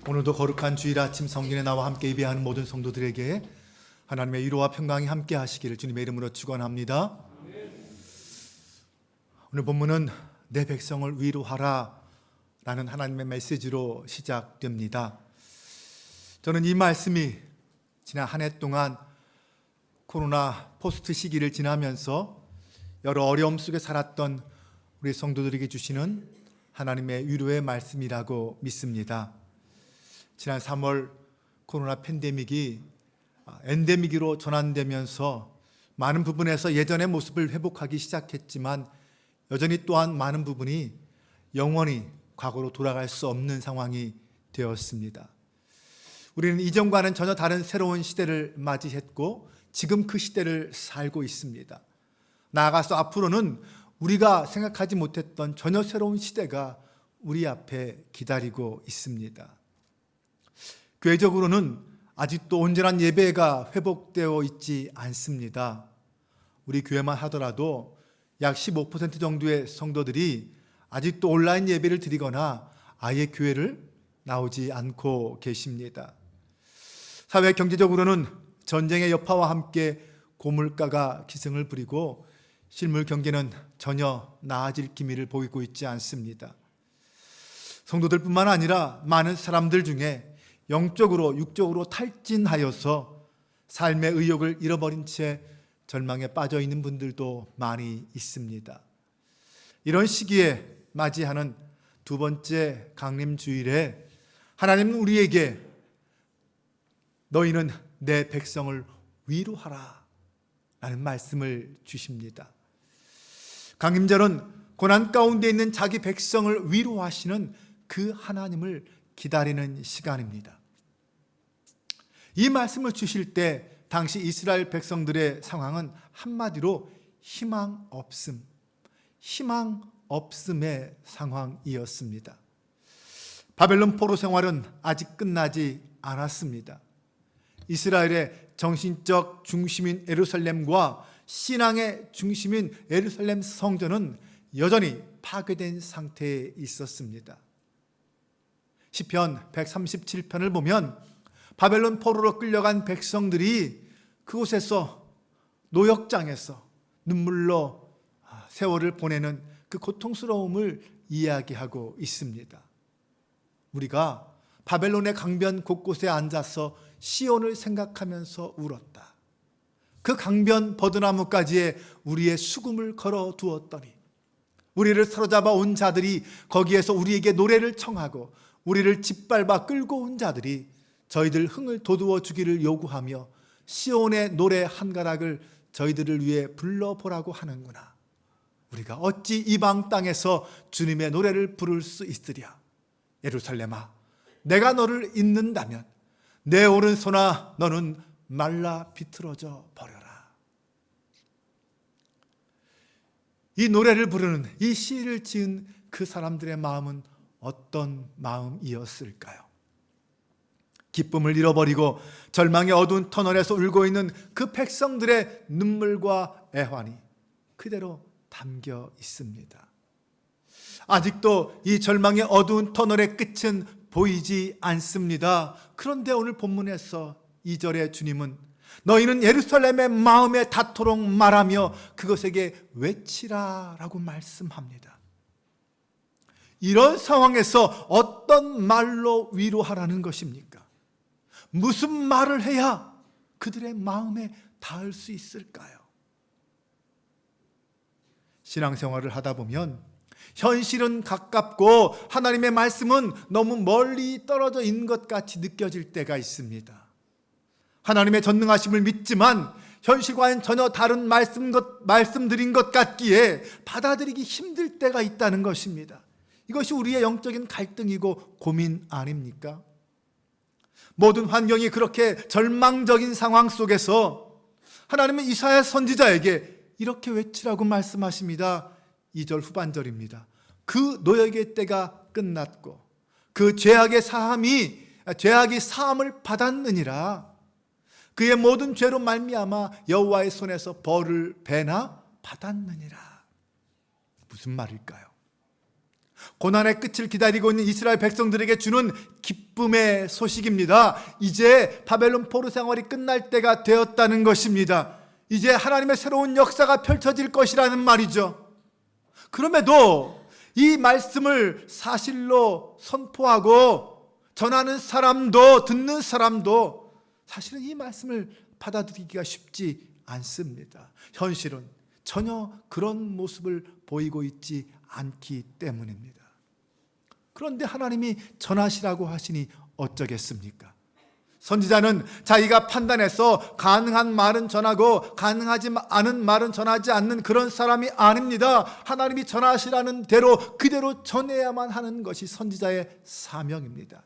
오늘도 거룩한 주일 아침 성전에 나와 함께 예배하는 모든 성도들에게 하나님의 위로와 평강이 함께 하시기를 주님의 이름으로 축원합니다. 오늘 본문은 내 백성을 위로하라 라는 하나님의 메시지로 시작됩니다. 저는 이 말씀이 지난 한 해 동안 코로나 포스트 시기를 지나면서 여러 어려움 속에 살았던 우리 성도들에게 주시는 하나님의 위로의 말씀이라고 믿습니다. 지난 3월 코로나 팬데믹이 엔데믹으로 전환되면서 많은 부분에서 예전의 모습을 회복하기 시작했지만 여전히 또한 많은 부분이 영원히 과거로 돌아갈 수 없는 상황이 되었습니다. 우리는 이전과는 전혀 다른 새로운 시대를 맞이했고 지금 그 시대를 살고 있습니다. 나아가서 앞으로는 우리가 생각하지 못했던 전혀 새로운 시대가 우리 앞에 기다리고 있습니다. 교회적으로는 아직도 온전한 예배가 회복되어 있지 않습니다. 우리 교회만 하더라도 약 15% 정도의 성도들이 아직도 온라인 예배를 드리거나 아예 교회를 나오지 않고 계십니다. 사회 경제적으로는 전쟁의 여파와 함께 고물가가 기승을 부리고 실물 경제는 전혀 나아질 기미를 보이고 있지 않습니다. 성도들뿐만 아니라 많은 사람들 중에 영적으로 육적으로 탈진하여서 삶의 의욕을 잃어버린 채 절망에 빠져 있는 분들도 많이 있습니다. 이런 시기에 맞이하는 두 번째 강림주일에 하나님은 우리에게 너희는 내 백성을 위로하라 라는 말씀을 주십니다. 강림절은 고난 가운데 있는 자기 백성을 위로하시는 그 하나님을 기다리는 시간입니다. 이 말씀을 주실 때 당시 이스라엘 백성들의 상황은 한마디로 희망 없음의 상황이었습니다. 바벨론 포로 생활은 아직 끝나지 않았습니다. 이스라엘의 정신적 중심인 예루살렘과 신앙의 중심인 예루살렘 성전은 여전히 파괴된 상태에 있었습니다. 시편 137편을 보면 바벨론 포로로 끌려간 백성들이 그곳에서 노역장에서 눈물로 세월을 보내는 그 고통스러움을 이야기하고 있습니다. 우리가 바벨론의 강변 곳곳에 앉아서 시온을 생각하면서 울었다. 그 강변 버드나무가지에 우리의 수금을 걸어 두었더니 우리를 사로잡아 온 자들이 거기에서 우리에게 노래를 청하고 우리를 짓밟아 끌고 온 자들이 저희들 흥을 돋우어 주기를 요구하며 시온의 노래 한 가락을 저희들을 위해 불러보라고 하는구나. 우리가 어찌 이방 땅에서 주님의 노래를 부를 수 있으랴. 예루살렘아, 내가 너를 잇는다면 내 오른손아 너는 말라 비틀어져 버려라. 이 노래를 부르는, 이 시를 지은 그 사람들의 마음은 어떤 마음이었을까요? 기쁨을 잃어버리고 절망의 어두운 터널에서 울고 있는 그 백성들의 눈물과 애환이 그대로 담겨 있습니다. 아직도 이 절망의 어두운 터널의 끝은 보이지 않습니다. 그런데 오늘 본문에서 2절에 주님은 너희는 예루살렘의 마음에 닿도록 말하며 그것에게 외치라 라고 말씀합니다. 이런 상황에서 어떤 말로 위로하라는 것입니까? 무슨 말을 해야 그들의 마음에 닿을 수 있을까요? 신앙생활을 하다 보면 현실은 가깝고 하나님의 말씀은 너무 멀리 떨어져 있는 것 같이 느껴질 때가 있습니다. 하나님의 전능하심을 믿지만 현실과는 전혀 다른 말씀드린 것 같기에 받아들이기 힘들 때가 있다는 것입니다. 이것이 우리의 영적인 갈등이고 고민 아닙니까? 모든 환경이 그렇게 절망적인 상황 속에서 하나님은 이사야 선지자에게 이렇게 외치라고 말씀하십니다. 2절 후반절입니다. 그 노역의 때가 끝났고 그 죄악이 사함을 받았느니라. 그의 모든 죄로 말미암아 여호와의 손에서 벌을 배나 받았느니라. 무슨 말일까요? 고난의 끝을 기다리고 있는 이스라엘 백성들에게 주는 기쁨의 소식입니다. 이제 바벨론 포로 생활이 끝날 때가 되었다는 것입니다. 이제 하나님의 새로운 역사가 펼쳐질 것이라는 말이죠. 그럼에도 이 말씀을 사실로 선포하고 전하는 사람도, 듣는 사람도 사실은 이 말씀을 받아들이기가 쉽지 않습니다. 현실은 전혀 그런 모습을 보이고 있지 않기 때문입니다. 그런데 하나님이 전하시라고 하시니 어쩌겠습니까? 선지자는 자기가 판단해서 가능한 말은 전하고 가능하지 않은 말은 전하지 않는 그런 사람이 아닙니다. 하나님이 전하시라는 대로 그대로 전해야만 하는 것이 선지자의 사명입니다.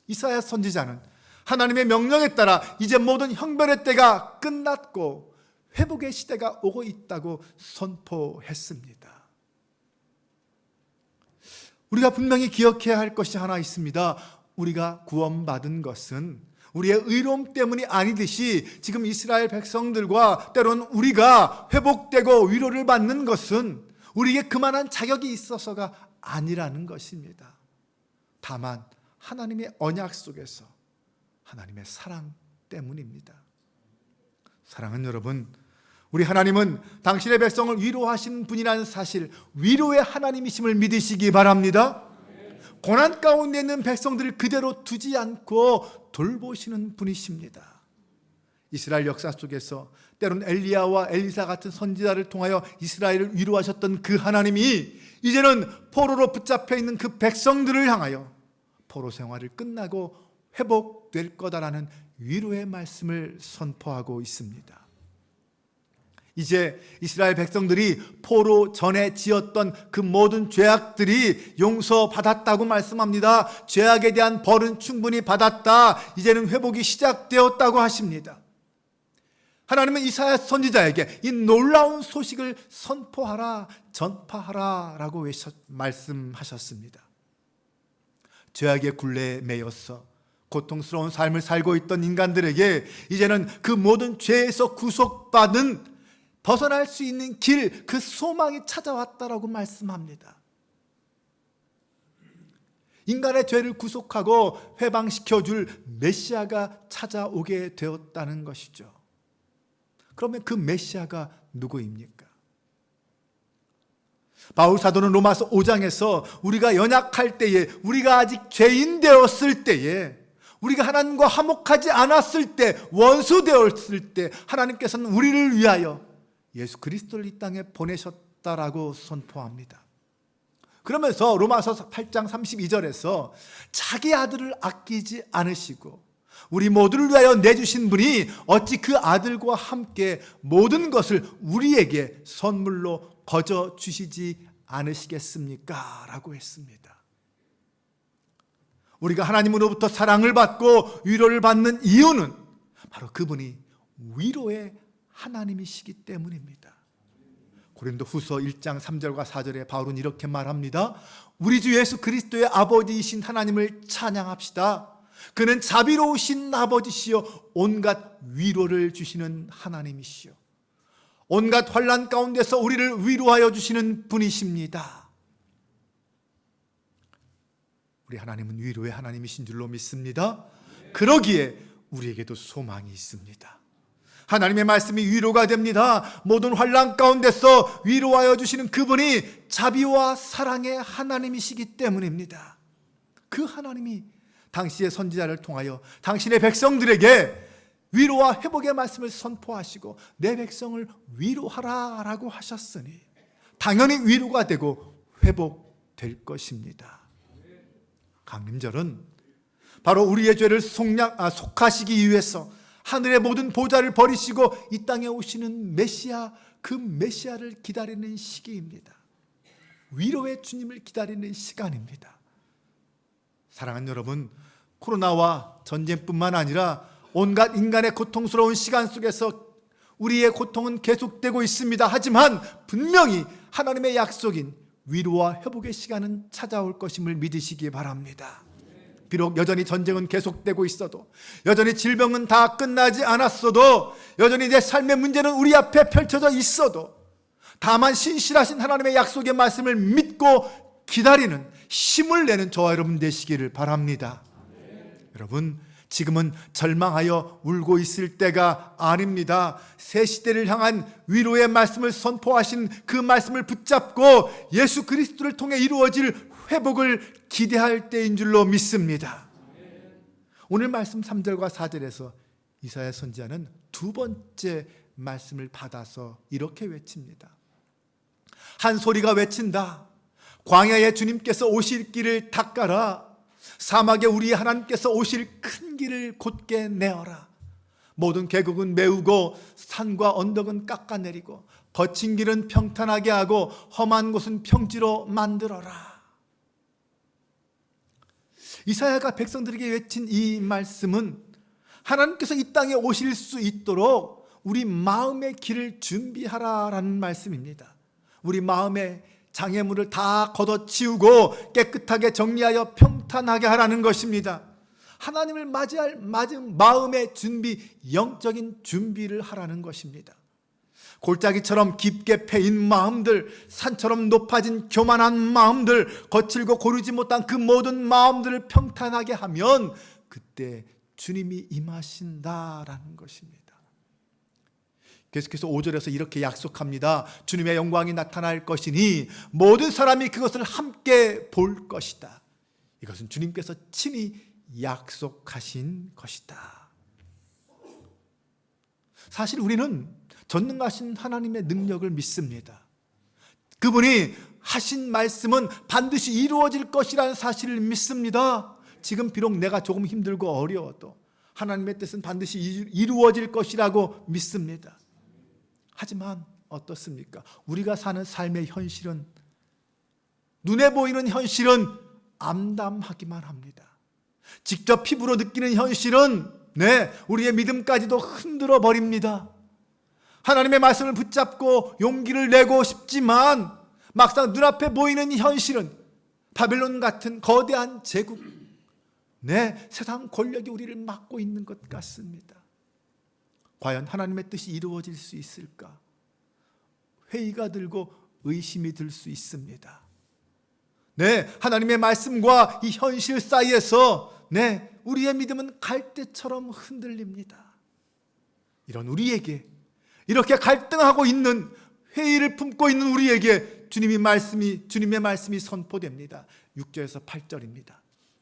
이사야 선지자는 하나님의 명령에 따라 이제 모든 형벌의 때가 끝났고 회복의 시대가 오고 있다고 선포했습니다. 우리가 분명히 기억해야 할 것이 하나 있습니다. 우리가 구원받은 것은 우리의 의로움 때문이 아니듯이 지금 이스라엘 백성들과 때론 우리가 회복되고 위로를 받는 것은 우리에게 그만한 자격이 있어서가 아니라는 것입니다. 다만 하나님의 언약 속에서 하나님의 사랑 때문입니다. 사랑하는 여러분, 우리 하나님은 당신의 백성을 위로하시는 분이라는 사실, 위로의 하나님이심을 믿으시기 바랍니다. 고난 가운데 있는 백성들을 그대로 두지 않고 돌보시는 분이십니다. 이스라엘 역사 속에서 때론 엘리야와 엘리사 같은 선지자를 통하여 이스라엘을 위로하셨던 그 하나님이 이제는 포로로 붙잡혀 있는 그 백성들을 향하여 포로 생활을 끝나고 회복될 거다라는 위로의 말씀을 선포하고 있습니다. 이제 이스라엘 백성들이 포로 전에 지었던 그 모든 죄악들이 용서받았다고 말씀합니다. 죄악에 대한 벌은 충분히 받았다. 이제는 회복이 시작되었다고 하십니다. 하나님은 이사야 선지자에게 이 놀라운 소식을 선포하라, 전파하라 라고 말씀하셨습니다. 죄악의 굴레에 매여서 고통스러운 삶을 살고 있던 인간들에게 이제는 그 모든 죄에서 구속받은 벗어날 수 있는 길, 그 소망이 찾아왔다라고 말씀합니다. 인간의 죄를 구속하고 회방시켜줄 메시아가 찾아오게 되었다는 것이죠. 그러면 그 메시아가 누구입니까? 바울 사도는 로마서 5장에서 우리가 연약할 때에, 우리가 아직 죄인 되었을 때에, 우리가 하나님과 화목하지 않았을 때, 원수 되었을 때 하나님께서는 우리를 위하여 예수 그리스도를 이 땅에 보내셨다라고 선포합니다. 그러면서 로마서 8장 32절에서 자기 아들을 아끼지 않으시고 우리 모두를 위하여 내주신 분이 어찌 그 아들과 함께 모든 것을 우리에게 선물로 거저 주시지 않으시겠습니까? 라고 했습니다. 우리가 하나님으로부터 사랑을 받고 위로를 받는 이유는 바로 그분이 위로의 하나님이시기 때문입니다. 고린도후서 1장 3절과 4절에 바울은 이렇게 말합니다. 우리 주 예수 그리스도의 아버지이신 하나님을 찬양합시다. 그는 자비로우신 아버지시요 온갖 위로를 주시는 하나님이시요 온갖 환난 가운데서 우리를 위로하여 주시는 분이십니다. 우리 하나님은 위로의 하나님이신 줄로 믿습니다. 그러기에 우리에게도 소망이 있습니다. 하나님의 말씀이 위로가 됩니다. 모든 환난 가운데서 위로하여 주시는 그분이 자비와 사랑의 하나님이시기 때문입니다. 그 하나님이 당시의 선지자를 통하여 당신의 백성들에게 위로와 회복의 말씀을 선포하시고 내 백성을 위로하라라고 하셨으니 당연히 위로가 되고 회복될 것입니다. 강림절은 바로 우리의 죄를 속하시기 위해서 하늘의 모든 보좌를 버리시고 이 땅에 오시는 메시아, 그 메시아를 기다리는 시기입니다. 위로의 주님을 기다리는 시간입니다. 사랑하는 여러분, 코로나와 전쟁뿐만 아니라 온갖 인간의 고통스러운 시간 속에서 우리의 고통은 계속되고 있습니다. 하지만 분명히 하나님의 약속인 위로와 회복의 시간은 찾아올 것임을 믿으시기 바랍니다. 비록 여전히 전쟁은 계속되고 있어도, 여전히 질병은 다 끝나지 않았어도, 여전히 내 삶의 문제는 우리 앞에 펼쳐져 있어도, 다만 신실하신 하나님의 약속의 말씀을 믿고 기다리는 힘을 내는 저와 여러분 되시기를 바랍니다. 여러분, 지금은 절망하여 울고 있을 때가 아닙니다. 새 시대를 향한 위로의 말씀을 선포하신 그 말씀을 붙잡고 예수 그리스도를 통해 이루어질 회복을 기대할 때인 줄로 믿습니다. 오늘 말씀 3절과 4절에서 이사야 선지자는 두 번째 말씀을 받아서 이렇게 외칩니다. 한 소리가 외친다. 광야에 주님께서 오실 길을 닦아라. 사막에 우리 하나님께서 오실 큰 길을 곧게 내어라. 모든 계곡은 메우고 산과 언덕은 깎아내리고 거친 길은 평탄하게 하고 험한 곳은 평지로 만들어라. 이사야가 백성들에게 외친 이 말씀은 하나님께서 이 땅에 오실 수 있도록 우리 마음의 길을 준비하라라는 말씀입니다. 우리 마음의 장애물을 다 걷어치우고 깨끗하게 정리하여 평탄하게 하라는 것입니다. 하나님을 맞이할 마음의 준비, 영적인 준비를 하라는 것입니다. 골짜기처럼 깊게 패인 마음들, 산처럼 높아진 교만한 마음들, 거칠고 고르지 못한 그 모든 마음들을 평탄하게 하면 그때 주님이 임하신다라는 것입니다. 계속해서 5절에서 이렇게 약속합니다. 주님의 영광이 나타날 것이니 모든 사람이 그것을 함께 볼 것이다. 이것은 주님께서 친히 약속하신 것이다. 사실 우리는 전능하신 하나님의 능력을 믿습니다. 그분이 하신 말씀은 반드시 이루어질 것이라는 사실을 믿습니다. 지금 비록 내가 조금 힘들고 어려워도 하나님의 뜻은 반드시 이루어질 것이라고 믿습니다. 하지만 어떻습니까? 우리가 사는 삶의 현실은, 눈에 보이는 현실은 암담하기만 합니다. 직접 피부로 느끼는 현실은 우리의 믿음까지도 흔들어 버립니다. 하나님의 말씀을 붙잡고 용기를 내고 싶지만 막상 눈앞에 보이는 현실은 바벨론 같은 거대한 제국, 세상 권력이 우리를 막고 있는 것 같습니다. 과연 하나님의 뜻이 이루어질 수 있을까? 회의가 들고 의심이 들 수 있습니다. 하나님의 말씀과 이 현실 사이에서 우리의 믿음은 갈대처럼 흔들립니다. 이런 우리에게, 이렇게 갈등하고 있는, 회의를 품고 있는 우리에게 주님의 말씀이 선포됩니다. 6절에서 8절입니다.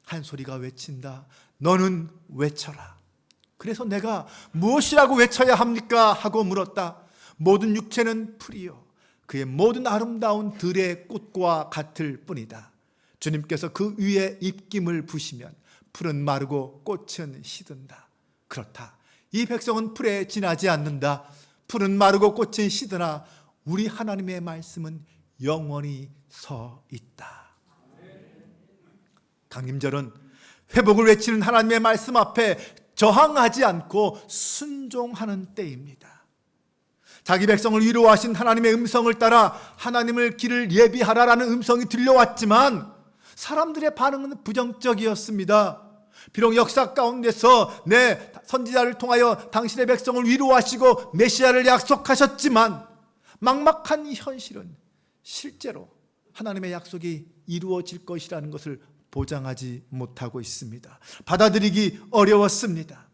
한 소리가 외친다. 너는 외쳐라. 그래서 내가 무엇이라고 외쳐야 합니까? 하고 물었다. 모든 육체는 풀이요 그의 모든 아름다운 들의 꽃과 같을 뿐이다. 주님께서 그 위에 입김을 부시면 풀은 마르고 꽃은 시든다. 그렇다. 이 백성은 풀에 지나지 않는다. 풀은 마르고 꽃은 시드나 우리 하나님의 말씀은 영원히 서 있다. 강림절은 회복을 외치는 하나님의 말씀 앞에 저항하지 않고 순종하는 때입니다. 자기 백성을 위로하신 하나님의 음성을 따라 하나님을 길을 예비하라라는 음성이 들려왔지만 사람들의 반응은 부정적이었습니다. 비록 역사 가운데서 선지자를 통하여 당신의 백성을 위로하시고 메시아를 약속하셨지만 막막한 이 현실은 실제로 하나님의 약속이 이루어질 것이라는 것을 보장하지 못하고 있습니다. 받아들이기 어려웠습니다.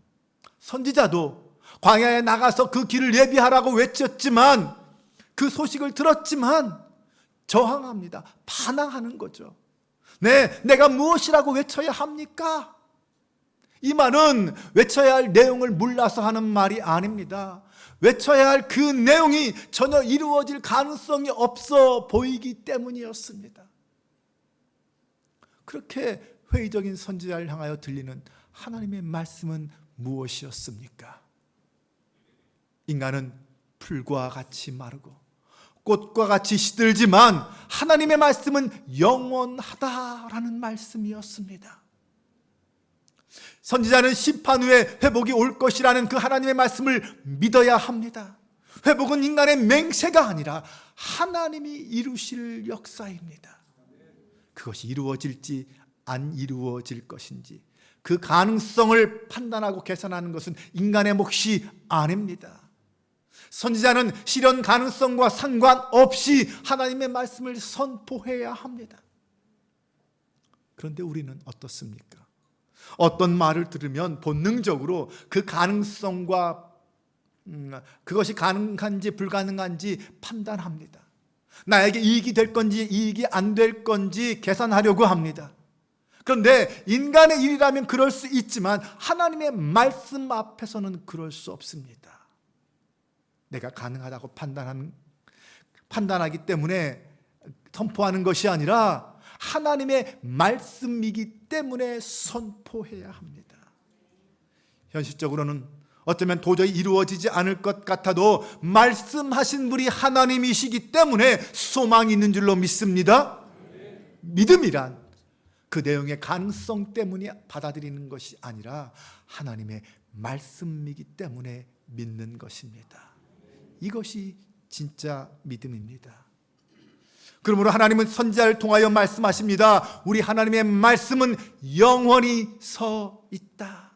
선지자도 광야에 나가서 그 길을 예비하라고 외쳤지만, 그 소식을 들었지만 저항합니다. 반항하는 거죠. 내가 무엇이라고 외쳐야 합니까? 이 말은 외쳐야 할 내용을 몰라서 하는 말이 아닙니다. 외쳐야 할 그 내용이 전혀 이루어질 가능성이 없어 보이기 때문이었습니다. 그렇게 회의적인 선지자를 향하여 들리는 하나님의 말씀은 무엇이었습니까? 인간은 풀과 같이 마르고 꽃과 같이 시들지만 하나님의 말씀은 영원하다라는 말씀이었습니다. 선지자는 심판 후에 회복이 올 것이라는 그 하나님의 말씀을 믿어야 합니다. 회복은 인간의 맹세가 아니라 하나님이 이루실 역사입니다. 그것이 이루어질지 안 이루어질 것인지 그 가능성을 판단하고 계산하는 것은 인간의 몫이 아닙니다. 선지자는 실현 가능성과 상관없이 하나님의 말씀을 선포해야 합니다. 그런데 우리는 어떻습니까? 어떤 말을 들으면 본능적으로 그 가능성과 그것이 가능한지 불가능한지 판단합니다. 나에게 이익이 될 건지 이익이 안 될 건지 계산하려고 합니다. 그런데 인간의 일이라면 그럴 수 있지만 하나님의 말씀 앞에서는 그럴 수 없습니다. 내가 가능하다고 판단하기 때문에 선포하는 것이 아니라 하나님의 말씀이기 때문에 선포해야 합니다. 현실적으로는 어쩌면 도저히 이루어지지 않을 것 같아도 말씀하신 분이 하나님이시기 때문에 소망이 있는 줄로 믿습니다. 믿음이란 그 내용의 가능성 때문에 받아들이는 것이 아니라 하나님의 말씀이기 때문에 믿는 것입니다. 이것이 진짜 믿음입니다. 그러므로 하나님은 선지자를 통하여 말씀하십니다. 우리 하나님의 말씀은 영원히 서 있다.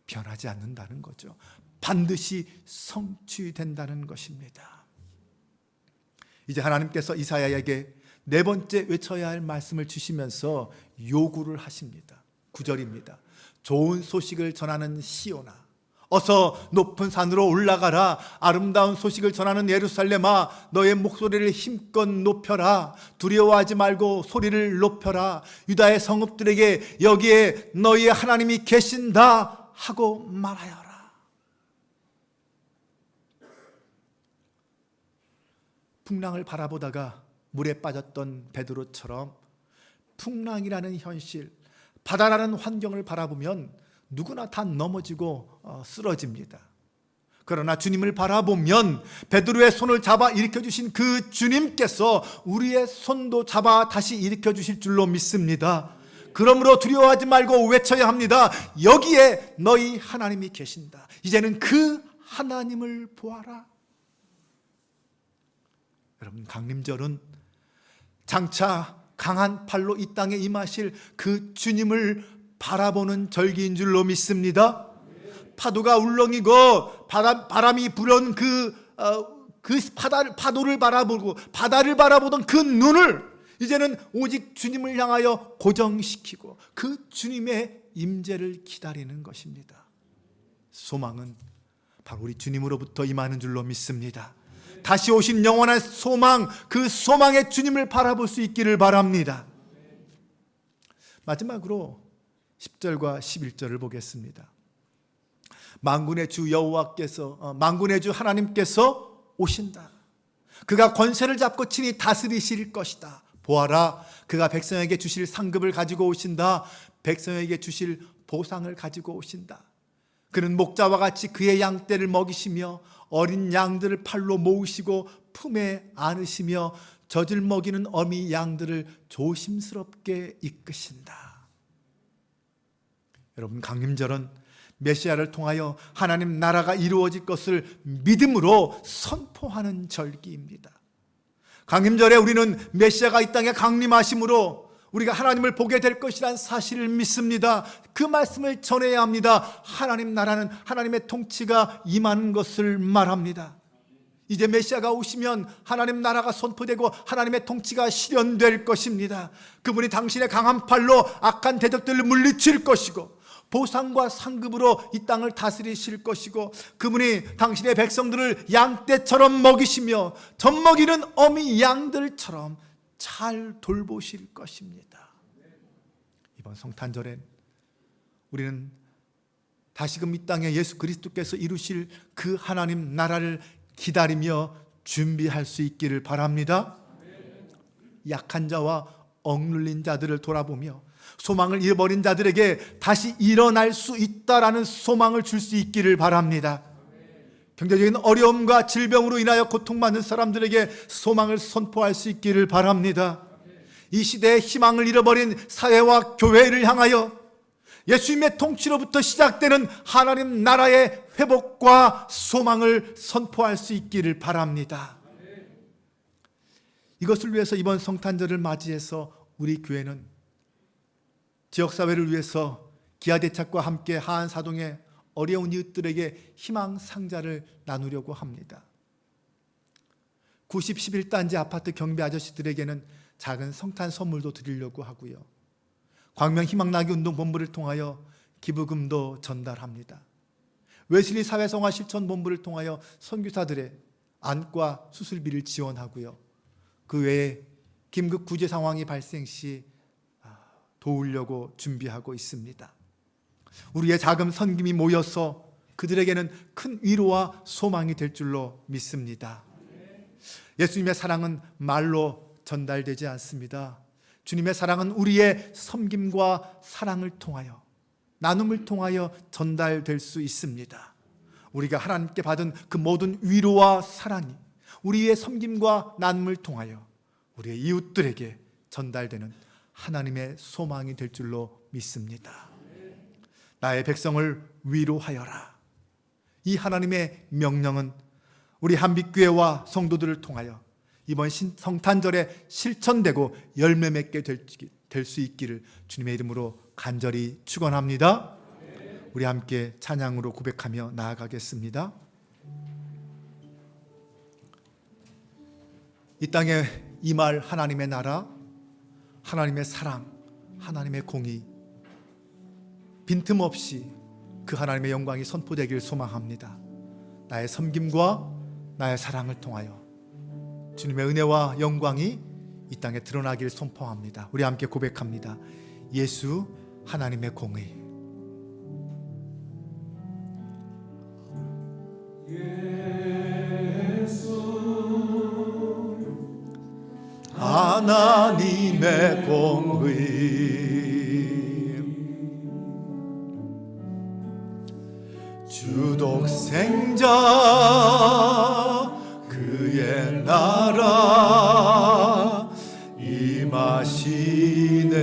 변하지 않는다는 거죠. 반드시 성취된다는 것입니다. 이제 하나님께서 이사야에게 네 번째 외쳐야 할 말씀을 주시면서 요구를 하십니다. 9절입니다. 좋은 소식을 전하는 시온아, 어서 높은 산으로 올라가라. 아름다운 소식을 전하는 예루살렘아, 너의 목소리를 힘껏 높여라. 두려워하지 말고 소리를 높여라. 유다의 성읍들에게 여기에 너희의 하나님이 계신다 하고 말하여라. 풍랑을 바라보다가 물에 빠졌던 베드로처럼 풍랑이라는 현실, 바다라는 환경을 바라보면 누구나 다 넘어지고 쓰러집니다. 그러나 주님을 바라보면 베드로의 손을 잡아 일으켜 주신 그 주님께서 우리의 손도 잡아 다시 일으켜 주실 줄로 믿습니다. 그러므로 두려워하지 말고 외쳐야 합니다. 여기에 너희 하나님이 계신다. 이제는 그 하나님을 보아라. 여러분, 강림절은 장차 강한 팔로 이 땅에 임하실 그 주님을 바라보는 절기인 줄로 믿습니다. 파도가 울렁이고 바람이 불어온 그 파도를 바라보고 바다를 바라보던 그 눈을 이제는 오직 주님을 향하여 고정시키고 그 주님의 임재를 기다리는 것입니다. 소망은 바로 우리 주님으로부터 임하는 줄로 믿습니다. 다시 오신 영원한 소망, 그 소망의 주님을 바라볼 수 있기를 바랍니다. 마지막으로 10절과 11절을 보겠습니다. 만군의 주 여호와께서, 만군의 주 하나님께서 오신다. 그가 권세를 잡고 친히 다스리실 것이다. 보아라, 그가 백성에게 주실 상급을 가지고 오신다. 백성에게 주실 보상을 가지고 오신다. 그는 목자와 같이 그의 양떼를 먹이시며 어린 양들을 팔로 모으시고 품에 안으시며 젖을 먹이는 어미 양들을 조심스럽게 이끄신다. 여러분, 강림절은 메시아를 통하여 하나님 나라가 이루어질 것을 믿음으로 선포하는 절기입니다. 강림절에 우리는 메시아가 이 땅에 강림하심으로 우리가 하나님을 보게 될 것이란 사실을 믿습니다. 그 말씀을 전해야 합니다. 하나님 나라는 하나님의 통치가 임하는 것을 말합니다. 이제 메시아가 오시면 하나님 나라가 선포되고 하나님의 통치가 실현될 것입니다. 그분이 당신의 강한 팔로 악한 대적들을 물리칠 것이고 보상과 상급으로 이 땅을 다스리실 것이고 그분이 당신의 백성들을 양떼처럼 먹이시며 젖먹이는 어미 양들처럼 잘 돌보실 것입니다. 이번 성탄절엔 우리는 다시금 이 땅에 예수 그리스도께서 이루실 그 하나님 나라를 기다리며 준비할 수 있기를 바랍니다. 약한 자와 억눌린 자들을 돌아보며 소망을 잃어버린 자들에게 다시 일어날 수 있다라는 소망을 줄 수 있기를 바랍니다. 경제적인 어려움과 질병으로 인하여 고통받는 사람들에게 소망을 선포할 수 있기를 바랍니다. 이 시대의 희망을 잃어버린 사회와 교회를 향하여 예수님의 통치로부터 시작되는 하나님 나라의 회복과 소망을 선포할 수 있기를 바랍니다. 이것을 위해서 이번 성탄절을 맞이해서 우리 교회는 지역사회를 위해서 기아대책과 함께 하안사동의 어려운 이웃들에게 희망 상자를 나누려고 합니다. 90, 11단지 아파트 경비 아저씨들에게는 작은 성탄 선물도 드리려고 하고요. 광명 희망나기 운동 본부를 통하여 기부금도 전달합니다. 웨슬리 사회성화 실천 본부를 통하여 선교사들의 안과 수술비를 지원하고요. 그 외에 긴급 구제 상황이 발생 시 도우려고 준비하고 있습니다. 우리의 작은 선김이 모여서 그들에게는 큰 위로와 소망이 될 줄로 믿습니다. 예수님의 사랑은 말로 전달되지 않습니다. 주님의 사랑은 우리의 섬김과 사랑을 통하여, 나눔을 통하여 전달될 수 있습니다. 우리가 하나님께 받은 그 모든 위로와 사랑이 우리의 섬김과 나눔을 통하여 우리의 이웃들에게 전달되는 하나님의 소망이 될 줄로 믿습니다. 나의 백성을 위로하여라. 이 하나님의 명령은 우리 한빛교회와 성도들을 통하여 이번 성탄절에 실천되고 열매 맺게 될 수 있기를 주님의 이름으로 간절히 축원합니다. 우리 함께 찬양으로 고백하며 나아가겠습니다. 이 땅에 임할 하나님의 나라, 하나님의 사랑, 하나님의 공의, 빈틈없이 그 하나님의 영광이 선포되기를 소망합니다. 나의 섬김과 나의 사랑을 통하여 주님의 은혜와 영광이 이 땅에 드러나기를 선포합니다. 우리 함께 고백합니다. 예수 하나님의 공의. 하나님의 공의, 주독생자 그의 나라 임하시네.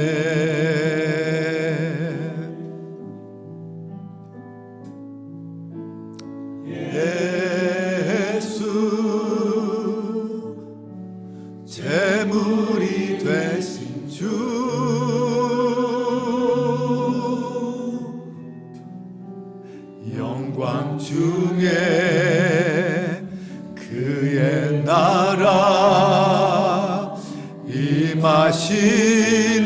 재물이 되신 주, 영광 중에 그의 나라 임하시네.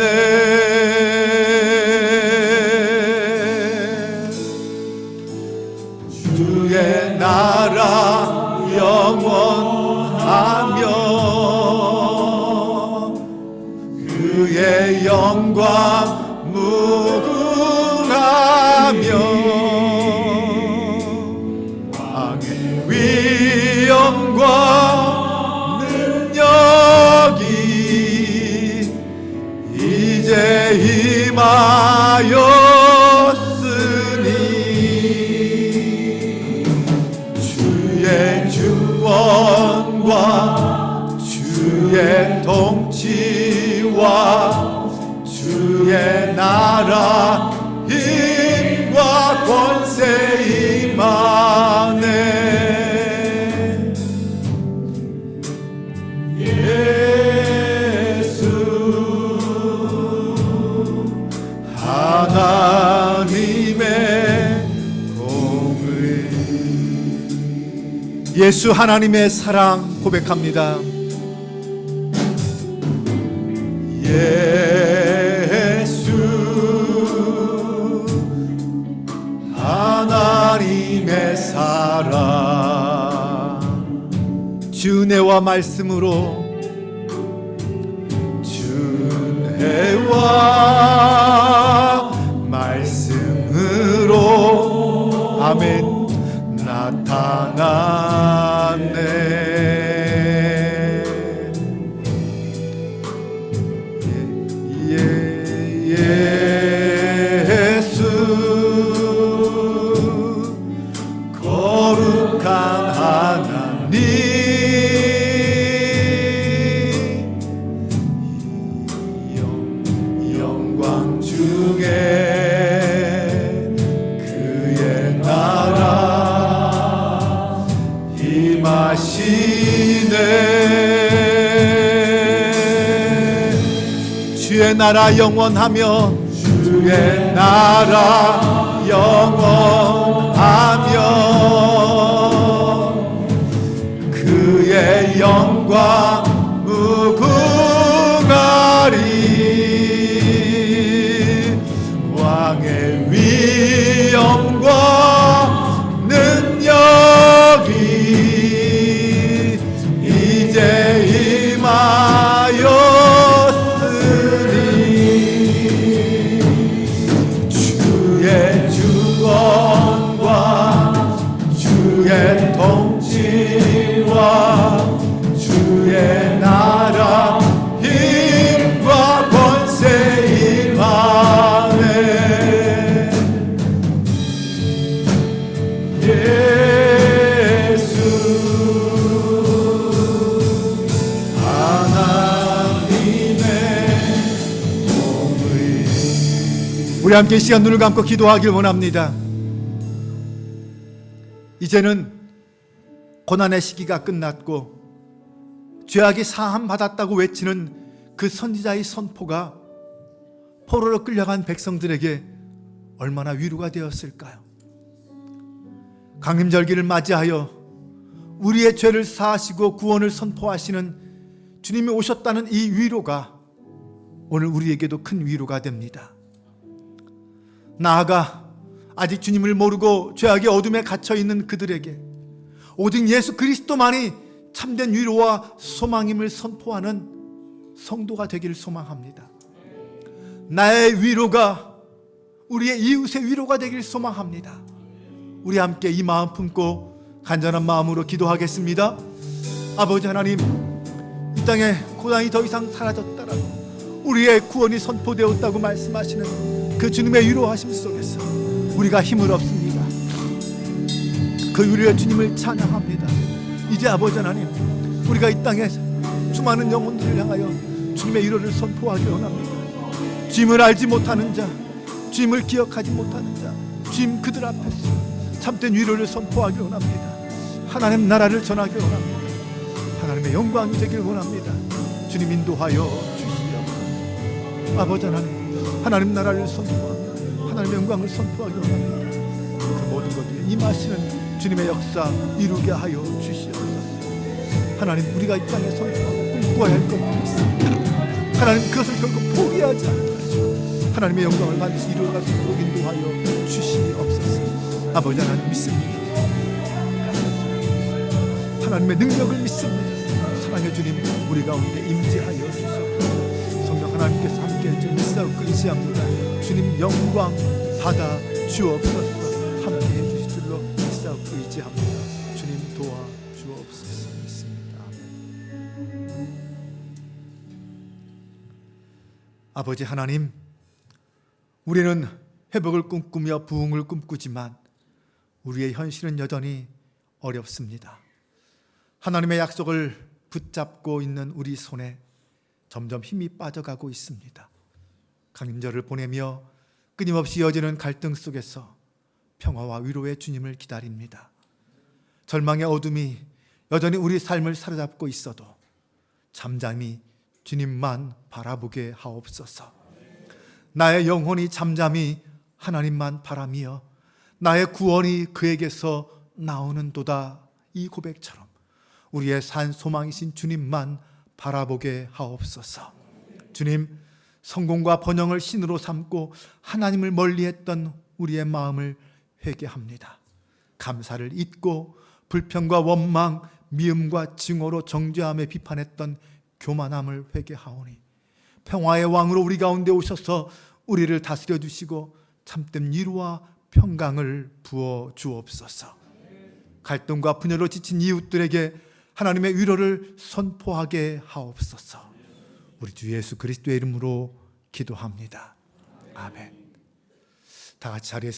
주의 나라 영원하며 그의 영광 무궁하며 왕의 위엄과 능력이 이제 임하였으니 주의 주권과 주의 통치와 주의 나라 힘과 권세 임하네. 예수 하나님의 공의. 예수 하나님의 사랑 고백합니다. 예수 하나님의 사랑, 주은혜와 말씀으로, 주은혜와 말씀으로 아멘 나타났네. 예수 거룩한 하나님, 영광 중에 그의 나라 임하시네. 주의 나라 영원하며 주의 나라 영원하며 그의 영광 무궁하며 세상의 위엄과 능력이 이제 임하였으니 주의 주권과 주의 통치와 주의 나라 힘과 권세 임하네. 예수 하나님의 몸의. 우리 함께 시간 눈을 감고 기도하길 원합니다. 이제는 고난의 시기가 끝났고 죄악이 사함 받았다고 외치는 그 선지자의 선포가 포로로 끌려간 백성들에게 얼마나 위로가 되었을까요? 강림절기를 맞이하여 우리의 죄를 사하시고 구원을 선포하시는 주님이 오셨다는 이 위로가 오늘 우리에게도 큰 위로가 됩니다. 나아가 아직 주님을 모르고 죄악의 어둠에 갇혀있는 그들에게 오직 예수 그리스도만이 참된 위로와 소망임을 선포하는 성도가 되기를 소망합니다. 나의 위로가 우리의 이웃의 위로가 되기를 소망합니다. 우리 함께 이 마음 품고 간절한 마음으로 기도하겠습니다. 아버지 하나님, 이 땅에 고난이 더 이상 사라졌다라고 우리의 구원이 선포되었다고 말씀하시는 그 주님의 위로하심 속에서 우리가 힘을 얻습니다. 그 위로의 주님을 찬양합니다. 이제 아버지 하나님, 우리가 이 땅에 수많은 영혼들을 향하여 주님의 위로를 선포하기 원합니다. 주님을 알지 못하는 자, 주님을 기억하지 못하는 자, 주님 그들 앞에서 참된 위로를 선포하기 원합니다. 하나님 나라를 전하기 원합니다. 하나님의 영광이 되길 원합니다. 주님 인도하여 주시옵소서. 아버지 하나님, 하나님 나라를 선포하며 하나님의 영광을 선포하기 원합니다. 그 모든 것 위에 임하시는 주님의 역사 이루게 하여 주시옵소서. 하나님, 우리가 이 땅에 선포하고 꿈꿔야 할 것들이 있습니다. 하나님, 그것을 결코 포기하지 않게 하나님의 영광을 반드시 이루어갈 수 있도록 인도하여 주시옵소서. 아버지 하나님 믿습니다. 하나님의 능력을 믿습니다. 사랑의 주님, 우리 가운데 임재하여 주시옵소서. 성령 하나님께서 함께해 주님 믿사옵고 의지합니다. 주님 영광 받아 주옵소서. 함께해 주실 줄로 믿사옵고 의지합니다. 주님 도와 주옵소서. 믿습니다. 아버지 하나님, 우리는 회복을 꿈꾸며 부흥을 꿈꾸지만 우리의 현실은 여전히 어렵습니다. 하나님의 약속을 붙잡고 있는 우리 손에 점점 힘이 빠져가고 있습니다. 강림절을 보내며 끊임없이 이어지는 갈등 속에서 평화와 위로의 주님을 기다립니다. 절망의 어둠이 여전히 우리 삶을 사로잡고 있어도 잠잠히 주님만 바라보게 하옵소서. 나의 영혼이 잠잠히 하나님만 바라며 나의 구원이 그에게서 나오는도다, 이 고백처럼 우리의 산 소망이신 주님만 바라보게 하옵소서. 주님, 성공과 번영을 신으로 삼고 하나님을 멀리했던 우리의 마음을 회개합니다. 감사를 잊고 불평과 원망, 미움과 증오로 정죄함에 비판했던 교만함을 회개하오니 평화의 왕으로 우리 가운데 오셔서 우리를 다스려 주시고 참된 위로와 평강을 부어 주옵소서. 갈등과 분열로 지친 이웃들에게 하나님의 위로를 선포하게 하옵소서. 우리 주 예수 그리스도의 이름으로 기도합니다. 아멘. 다 같이 자리에서